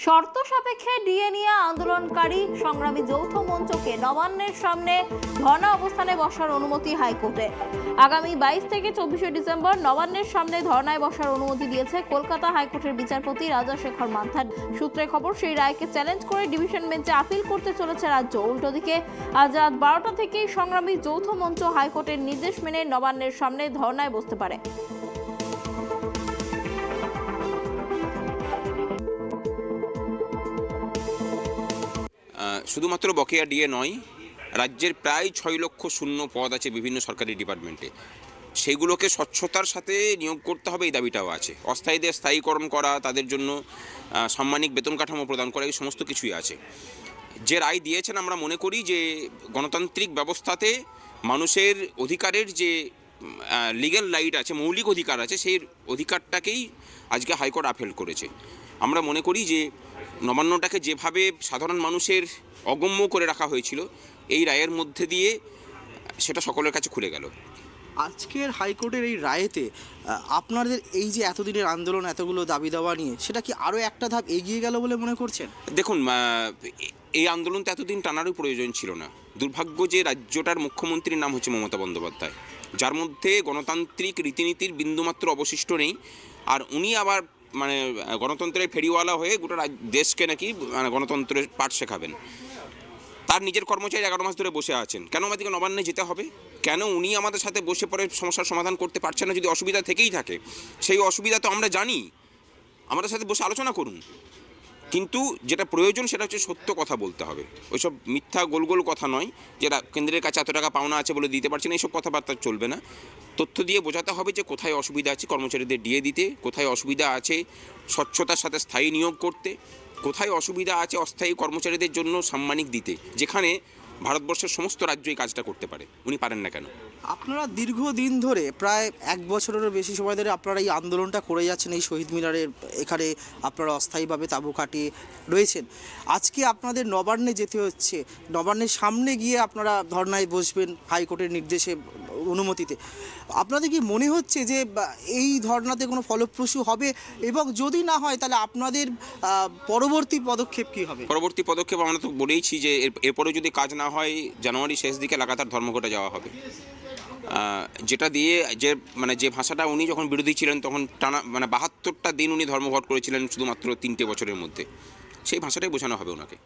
শর্ত সাপেক্ষে ডিএ নিয়ে আন্দোলনকারী সংগ্রামী যৌথ মঞ্চকে নবান্নের সামনে ধর্ণা অবস্থানে বসার অনুমতি হাইকোর্টে। আগামী 22 থেকে 24 ডিসেম্বর নবান্নের সামনে ধর্ণায় বসার অনুমতি দিয়েছে কলকাতা হাইকোর্টের বিচারপতি রাজাশেখর মান্থান। সূত্রে খবর, সেই রায়কে চ্যালেঞ্জ করে ডিভিশন বেঞ্চে আপিল করতে চলেছে রাজ্য। উল্টোদিকে আজ রাত 12টা থেকেই সংগ্রামী যৌথ মঞ্চ হাইকোর্টের নির্দেশ মেনে নবান্নের সামনে ধর্ণায় বসতে পারে। শুধুমাত্র বকেয়া ডিএ নয়, রাজ্যের প্রায় 6 লক্ষ শূন্য পদ আছে বিভিন্ন সরকারি ডিপার্টমেন্টে। সেইগুলোকে স্বচ্ছতার সাথে নিয়োগ করতে হবে, এই দাবিটাও আছে। অস্থায়ীদের স্থায়ীকরণ করা, তাদের জন্য সাম্মানিক বেতন কাঠামো প্রদান করা, এই সমস্ত কিছুই আছে। যে রায় দিয়েছেন, আমরা মনে করি যে গণতান্ত্রিক ব্যবস্থাতে মানুষের অধিকারের যে লিগ্যাল রাইট আছে, মৌলিক অধিকার আছে, সেই অধিকারটাকেই আজকে হাইকোর্ট আপিল করেছে। আমরা মনে করি যে নবান্নটাকে যেভাবে সাধারণ মানুষের অগম্য করে রাখা হয়েছিল, এই রায়ের মধ্যে দিয়ে সেটা সকলের কাছে খুলে গেল। আজকের হাইকোর্টের এই রায়েতে আপনাদের এই যে এতদিনের আন্দোলন, এতগুলো দাবি দাওয়া নিয়ে, সেটা কি আরও একটা ধাপ এগিয়ে গেল বলে মনে করছেন? দেখুন, এই আন্দোলন তো এতদিন টানারও প্রয়োজন ছিল না। দুর্ভাগ্য যে রাজ্যটার মুখ্যমন্ত্রীর নাম হচ্ছে মমতা বন্দ্যোপাধ্যায়, যার মধ্যে গণতান্ত্রিক রীতিনীতির বিন্দুমাত্র অবশিষ্ট নেই। আর উনি আবার গণতন্ত্রের ফেরিওয়ালা হয়ে গোটা দেশকে নাকি গণতন্ত্রের পাঠ শেখাবেন। তার নিজের কর্মচারী 11 মাস ধরে বসে আছেন। কেন আমাদেরকে নবান্নে যেতে হবে? কেন উনি আমাদের সাথে বসে পড়ে সমস্যার সমাধান করতে পারছেন না? যদি অসুবিধা থেকেই থাকে, সেই অসুবিধা তো আমরা জানি, আমাদের সাথে বসে আলোচনা করুন। কিন্তু যেটা প্রয়োজন সেটা হচ্ছে সত্য কথা বলতে হবে। ওইসব মিথ্যা গোল গোল কথা নয়, যেটা কেন্দ্রের কাছে এত টাকা পাওনা আছে বলে দিতে পারছে না, এইসব কথাবার্তা চলবে না। তথ্য দিয়ে বোঝাতে হবে যে কোথায় অসুবিধা আছে কর্মচারীদের ডিএ দিতে, কোথায় অসুবিধা আছে স্বচ্ছতার সাথে স্থায়ী নিয়োগ করতে, কোথায় অসুবিধা আছে অস্থায়ী কর্মচারীদের জন্য সাম্মানিক দিতে, যেখানে ভারতবর্ষের সমস্ত রাজ্য এই কাজটা করতে পারে। উনি পারেন না কেন? আপনারা দীর্ঘদিন ধরে, প্রায় 1 বছরেরও বেশি সময় ধরে আপনারা এই আন্দোলনটা করে যাচ্ছেন। এই শহীদ মিনারের এখানে আপনারা অস্থায়ীভাবে তাঁবু খাটিয়ে রয়েছেন। আজকে আপনাদের নবান্নে যেতে হচ্ছে, নবান্নের সামনে গিয়ে আপনারা ধর্নায় বসবেন হাইকোর্টের নির্দেশে, অনুমতিতে। আপনাদের কি মনে হচ্ছে যে এই ধর্নাতে কোনো ফলপ্রসূ হবে? এবং যদি না হয়, তাহলে আপনাদের পরবর্তী পদক্ষেপ কী হবে? পরবর্তী পদক্ষেপ আমরা তো বলেইছি যে এরপরে যদি কাজ না হয়, জানুয়ারি শেষ দিকে লাগাতার ধর্মঘটে যাওয়া হবে। যেটা দিয়ে যে ভাষাটা উনি যখন বিরোধী ছিলেন তখন টানা 72টা দিন উনি ধর্মঘট করেছিলেন শুধুমাত্র 3টে বছরের মধ্যে, সেই ভাষাটাই বোঝানো হবে ওনাকে।